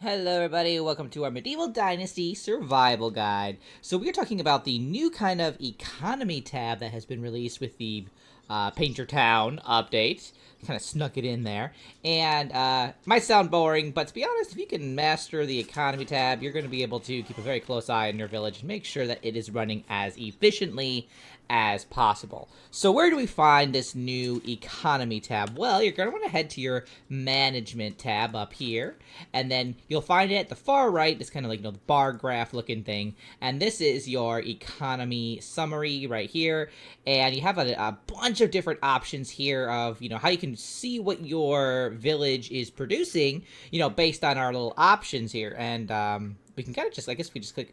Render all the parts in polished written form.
Hello everybody, welcome to our Medieval Dynasty Survival Guide. So we're talking about the new kind of economy tab that has been released with the Paint Your Town update. Kind of snuck it in there. And might sound boring, but to be honest, if you can master the economy tab, you're going to be able to keep a very close eye on your village and make sure that it is running as efficiently as possible. So where do we find this new economy tab? Well, you're going to want to head to your management tab up here, and then you'll find it at the far right, this kind of like, the bar graph looking thing, and this is your economy summary right here, and you have a bunch of different options here of, how you can see what your village is producing, based on our little options here, and we can kind of just, I guess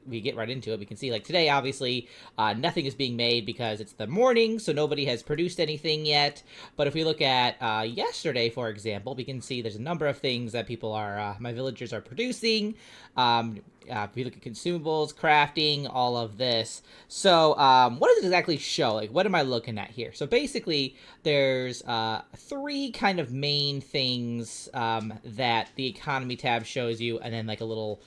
we get right into it. We can see, like, today, obviously, nothing is being made because it's the morning, so nobody has produced anything yet. But if we look at yesterday, for example, we can see there's a number of things that people are, my villagers are producing. If we look at consumables, crafting, all of this. So what does it exactly show? Like, what am I looking at here? So basically, there's three kind of main things that the economy tab shows you, and then like a little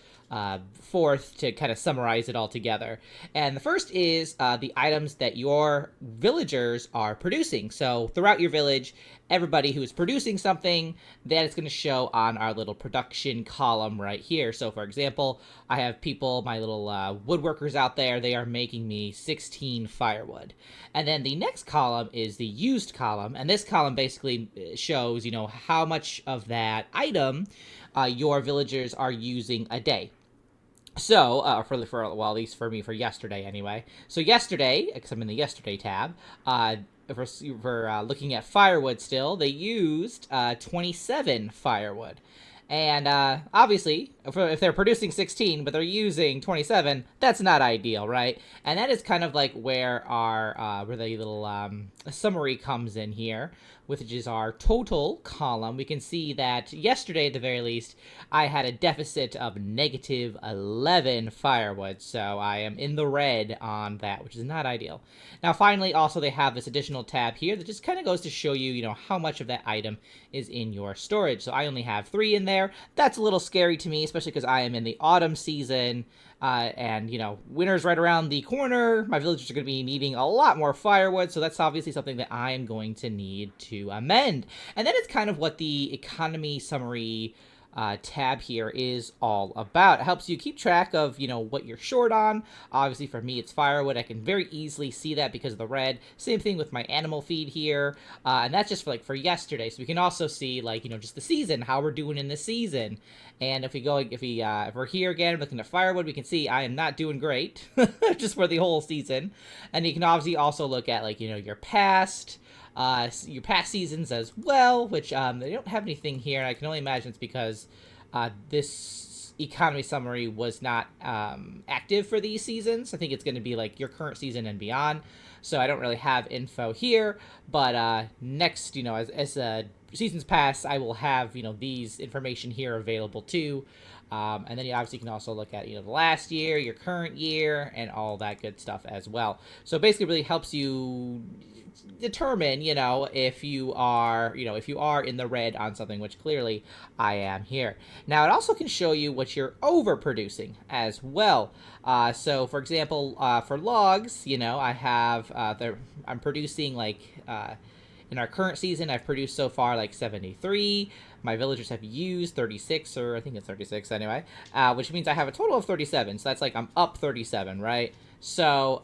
fourth to kind of summarize it all together. And the first is the items that your villagers are producing. So throughout your village, everybody who is producing something, that is going to show on our little production column right here. So for example, I have people, my little woodworkers out there, they are making me 16 firewood. And then the next column is the used column, and this column basically shows, how much of that item your villagers are using a day. So, well, at least for me, for yesterday anyway. So yesterday, because I'm in the yesterday tab, for looking at firewood still, they used 27 firewood. And obviously, if they're producing 16, but they're using 27, that's not ideal, right? And that is kind of like where our where the little summary comes in here, which is our total column. We can see that yesterday, at the very least, I had a deficit of negative 11 firewood, so I am in the red on that, which is not ideal. Now, finally, also they have this additional tab here that just kind of goes to show you, how much of that item is in your storage. So I only have 3 in there. That's a little scary to me, especially because I am in the autumn season, and, winter's right around the corner. My villagers are going to be needing a lot more firewood, so that's obviously something that I am going to need to amend. And that is kind of what the economy summary tab here is all about. It helps you keep track of, what you're short on. Obviously, for me, it's firewood. I can very easily see that because of the red. Same thing with my animal feed here, and that's just for yesterday. So we can also see, just the season, how we're doing in the season. And if we're here again looking at firewood, we can see I am not doing great, just for the whole season. And you can obviously also look at your past seasons as well, which they don't have anything here, and I can only imagine it's because this economy summary was not active for these seasons. I think it's going to be your current season and beyond, so I don't really have info here, but next, as seasons pass, I will have, these information here available too. And then you obviously can also look at, the last year, your current year, and all that good stuff as well. So basically, it really helps you determine, if you are in the red on something, which clearly I am here. Now, it also can show you what you're overproducing as well. So, for example, for logs, I have, I'm producing in our current season, I've produced so far 73. My villagers have used 36, or I think it's 36 anyway, which means I have a total of 37. So that's I'm up 37, right? So,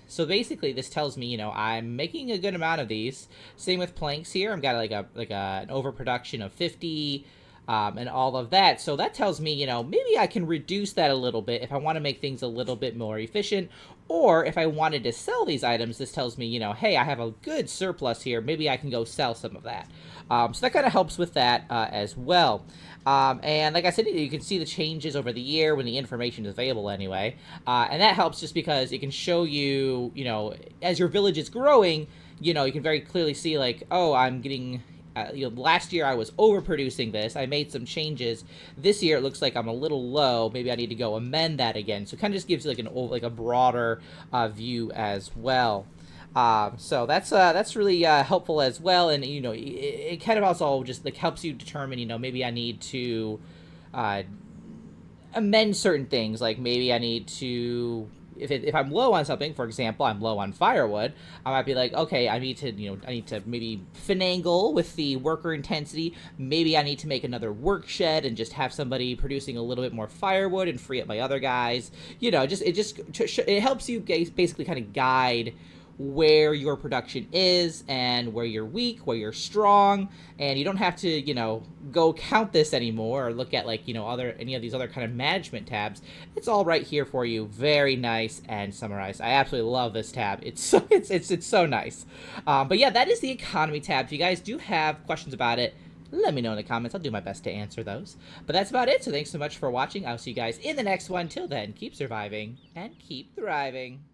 so basically, this tells me, I'm making a good amount of these. Same with planks here. I've got an overproduction of 50. And all of that. So that tells me, maybe I can reduce that a little bit if I want to make things a little bit more efficient. Or if I wanted to sell these items, this tells me, hey, I have a good surplus here. Maybe I can go sell some of that. So that kind of helps with that as well. And like I said, you can see the changes over the year when the information is available anyway. And that helps just because it can show you, as your village is growing, you can very clearly see oh, I'm getting... last year I was overproducing this. I made some changes. This year it looks like I'm a little low. Maybe I need to go amend that again. So it kind of just gives you a broader view as well. So that's really helpful as well. And it kind of also just helps you determine maybe I need to amend certain things. Like maybe I need to, if I'm low on something, for example, I'm low on firewood, I might be like, okay, I need to, I need to maybe finagle with the worker intensity. Maybe I need to make another work shed and just have somebody producing a little bit more firewood and free up my other guys. It helps you basically kind of guide where your production is and where you're weak, where you're strong, and you don't have to, go count this anymore or look at like, any of these other kind of management tabs. It's all right here for you. Very nice and summarized. I absolutely love this tab. It's so it's so nice. But yeah, that is the economy tab. If you guys do have questions about it, let me know in the comments. I'll do my best to answer those. But that's about it. So thanks so much for watching. I'll see you guys in the next one. Till then, keep surviving and keep thriving.